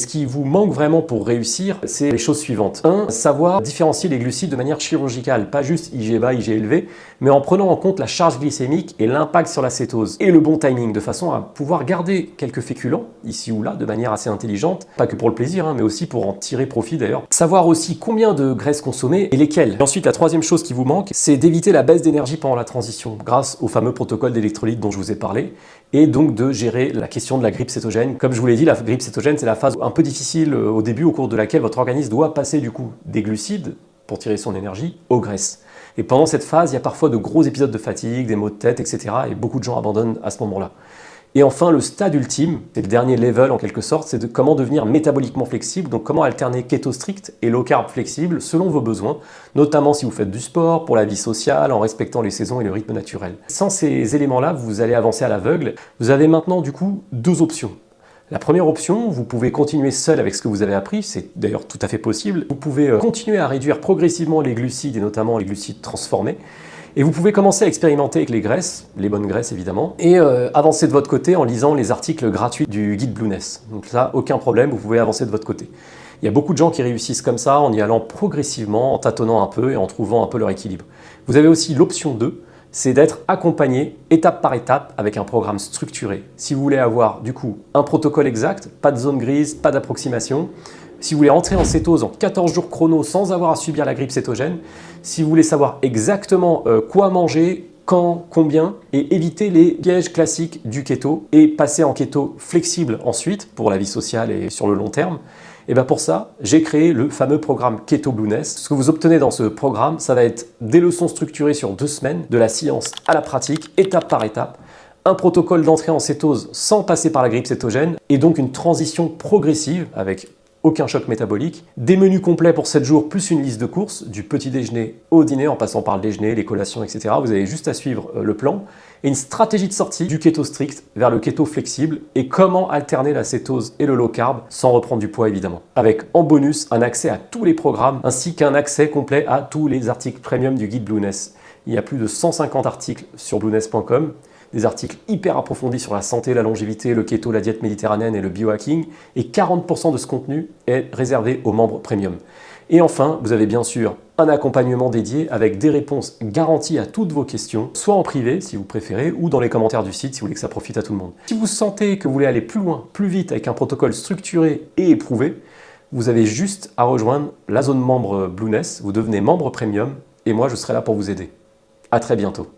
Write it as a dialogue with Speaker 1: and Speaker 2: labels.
Speaker 1: Ce qui vous manque vraiment pour réussir, c'est les choses suivantes. 1. Savoir différencier les glucides de manière chirurgicale, pas juste IG bas, IG élevé, mais en prenant en compte la charge glycémique et l'impact sur la cétose. Et le bon timing, de façon à pouvoir garder quelques féculents, ici ou là, de manière assez intelligente, pas que pour le plaisir, mais aussi pour en tirer profit d'ailleurs. Savoir aussi combien de graisses consommer et lesquelles. Et ensuite, la troisième chose qui vous manque, c'est d'éviter la baisse d'énergie pendant la transition, grâce au fameux protocole d'électrolyte dont je vous ai parlé, et donc de gérer la question de la grippe cétogène. Comme je vous l'ai dit, la grippe cétogène, c'est la phase un peu difficile au début, au cours de laquelle votre organisme doit passer du coup des glucides, pour tirer son énergie, aux graisses. Et pendant cette phase, il y a parfois de gros épisodes de fatigue, des maux de tête, etc. Et beaucoup de gens abandonnent à ce moment-là. Et enfin, le stade ultime, c'est le dernier level en quelque sorte, c'est de comment devenir métaboliquement flexible, donc comment alterner keto strict et low carb flexible selon vos besoins, notamment si vous faites du sport, pour la vie sociale, en respectant les saisons et le rythme naturel. Sans ces éléments-là, vous allez avancer à l'aveugle. Vous avez maintenant du coup deux options. La première option, vous pouvez continuer seul avec ce que vous avez appris, c'est d'ailleurs tout à fait possible. Vous pouvez continuer à réduire progressivement les glucides et notamment les glucides transformés. Et vous pouvez commencer à expérimenter avec les graisses, les bonnes graisses évidemment, et avancer de votre côté en lisant les articles gratuits du guide Blueness. Donc ça, aucun problème, vous pouvez avancer de votre côté. Il y a beaucoup de gens qui réussissent comme ça en y allant progressivement, en tâtonnant un peu et en trouvant un peu leur équilibre. Vous avez aussi l'option 2, c'est d'être accompagné étape par étape avec un programme structuré. Si vous voulez avoir du coup un protocole exact, pas de zone grise, pas d'approximation, si vous voulez entrer en cétose en 14 jours chrono sans avoir à subir la grippe cétogène, si vous voulez savoir exactement quoi manger, quand, combien, et éviter les pièges classiques du keto et passer en keto flexible ensuite pour la vie sociale et sur le long terme, et bien pour ça, j'ai créé le fameux programme Keto Blueness. Ce que vous obtenez dans ce programme, ça va être des leçons structurées sur 2 semaines, de la science à la pratique, étape par étape, un protocole d'entrée en cétose sans passer par la grippe cétogène, et donc une transition progressive avec aucun choc métabolique, des menus complets pour 7 jours plus une liste de courses, du petit déjeuner au dîner en passant par le déjeuner, les collations, etc. Vous avez juste à suivre le plan, et une stratégie de sortie du keto strict vers le keto flexible et comment alterner la cétose et le low carb sans reprendre du poids évidemment. Avec en bonus un accès à tous les programmes ainsi qu'un accès complet à tous les articles premium du guide Blueness. Il y a plus de 150 articles sur blueness.com, des articles hyper approfondis sur la santé, la longévité, le keto, la diète méditerranéenne et le biohacking, et 40% de ce contenu est réservé aux membres premium. Et enfin, vous avez bien sûr un accompagnement dédié avec des réponses garanties à toutes vos questions, soit en privé si vous préférez, ou dans les commentaires du site si vous voulez que ça profite à tout le monde. Si vous sentez que vous voulez aller plus loin, plus vite avec un protocole structuré et éprouvé, vous avez juste à rejoindre la zone membre Blueness, vous devenez membre premium, et moi je serai là pour vous aider. À très bientôt.